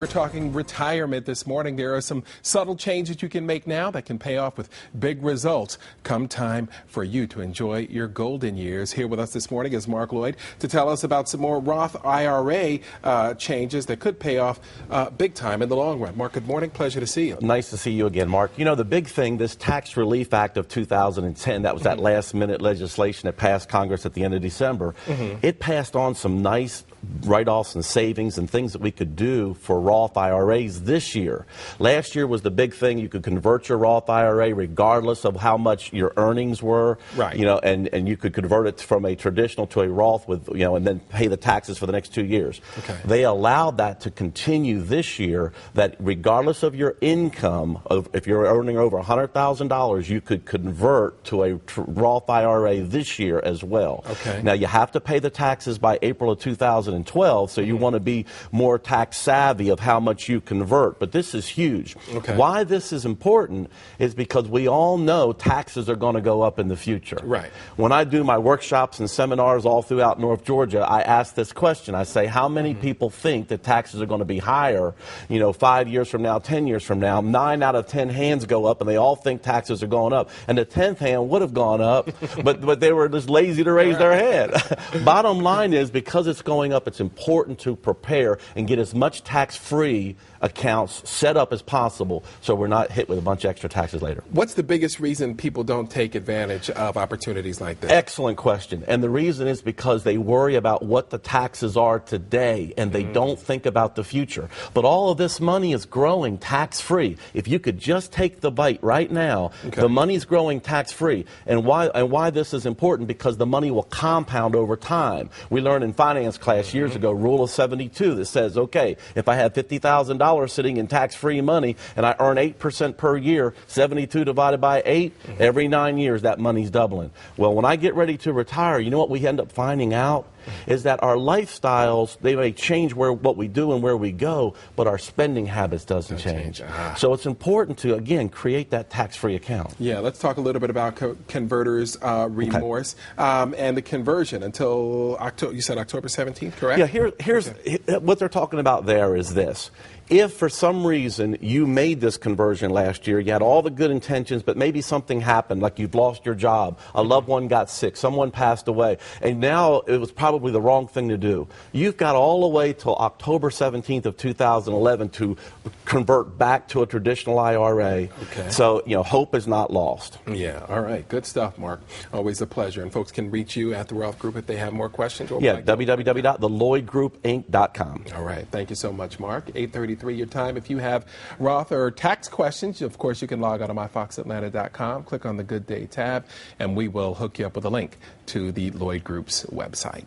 We're talking retirement this morning. There are some subtle changes you can make now that can pay off with big results come time for you to enjoy your golden years. Here with us this morning is Mark Lloyd to tell us about some more Roth IRA changes that could pay off big time in the long run. Mark, good morning. Pleasure to see you. Nice to see you again, Mark. You know, the big thing, this Tax Relief Act of 2010, that was that last-minute legislation that passed Congress at the end of December. It passed on some nice write-offs and savings and things that we could do for Roth IRAs this year. Last year was the big thing. You could convert your Roth IRA regardless of how much your earnings were. Right. You know, and you could convert it from a traditional to a Roth with, you know, and then pay the taxes for the next 2 years. Okay. They allowed that to continue this year, that regardless of your income, if you're earning over $100,000, you could convert to a Roth IRA this year as well. Okay. Now, you have to pay the taxes by April of 2012, so you want to be more tax savvy of how much you convert. But this is huge. Okay. Why this is important is because we all know taxes are going to go up in the future. Right. When I do my workshops and seminars all throughout North Georgia, I ask this question. I say, how many people think that taxes are going to be higher, you know, 5 years from now, 10 years from now? 9 out of 10 hands go up, and they all think taxes are going up. And the 10th hand would have gone up, but they were just lazy to raise their hand. Bottom line is, because it's going up, it's important to prepare and get as much tax-free accounts set up as possible so we're not hit with a bunch of extra taxes later. What's the biggest reason people don't take advantage of opportunities like this? Excellent question. And the reason is because they worry about what the taxes are today and they don't think about the future. But all of this money is growing tax-free. If you could just take the bite right now, the money's growing tax-free. And why this is important? Because the money will compound over time. We learned in finance class years ago, Rule of 72, that says, okay, if I have $50,000 sitting in tax-free money and I earn 8% per year, 72 divided by 8, every 9 years that money's doubling. Well, when I get ready to retire, you know what we end up finding out? Is that our lifestyles, they may change what we do and where we go, but our spending habits doesn't change. So it's important to, again, create that tax-free account. Yeah, let's talk a little bit about converters remorse and the conversion until October. You said October 17th, correct? Yeah, here's what they're talking about there is this. If for some reason you made this conversion last year, you had all the good intentions, but maybe something happened, like you've lost your job, a loved one got sick, someone passed away, and now it was probably the wrong thing to do. You've got all the way till October 17th of 2011 to convert back to a traditional IRA. Okay. So, you know, hope is not lost. Yeah, all right. Good stuff, Mark. Always a pleasure. And folks can reach you at the Roth Group if they have more questions. Yeah, www.theloydgroupinc.com. All right. Thank you so much, Mark. 8:33 your time. If you have Roth or tax questions, of course, you can log on to myfoxatlanta.com, click on the Good Day tab, and we will hook you up with a link to the Lloyd Group's website.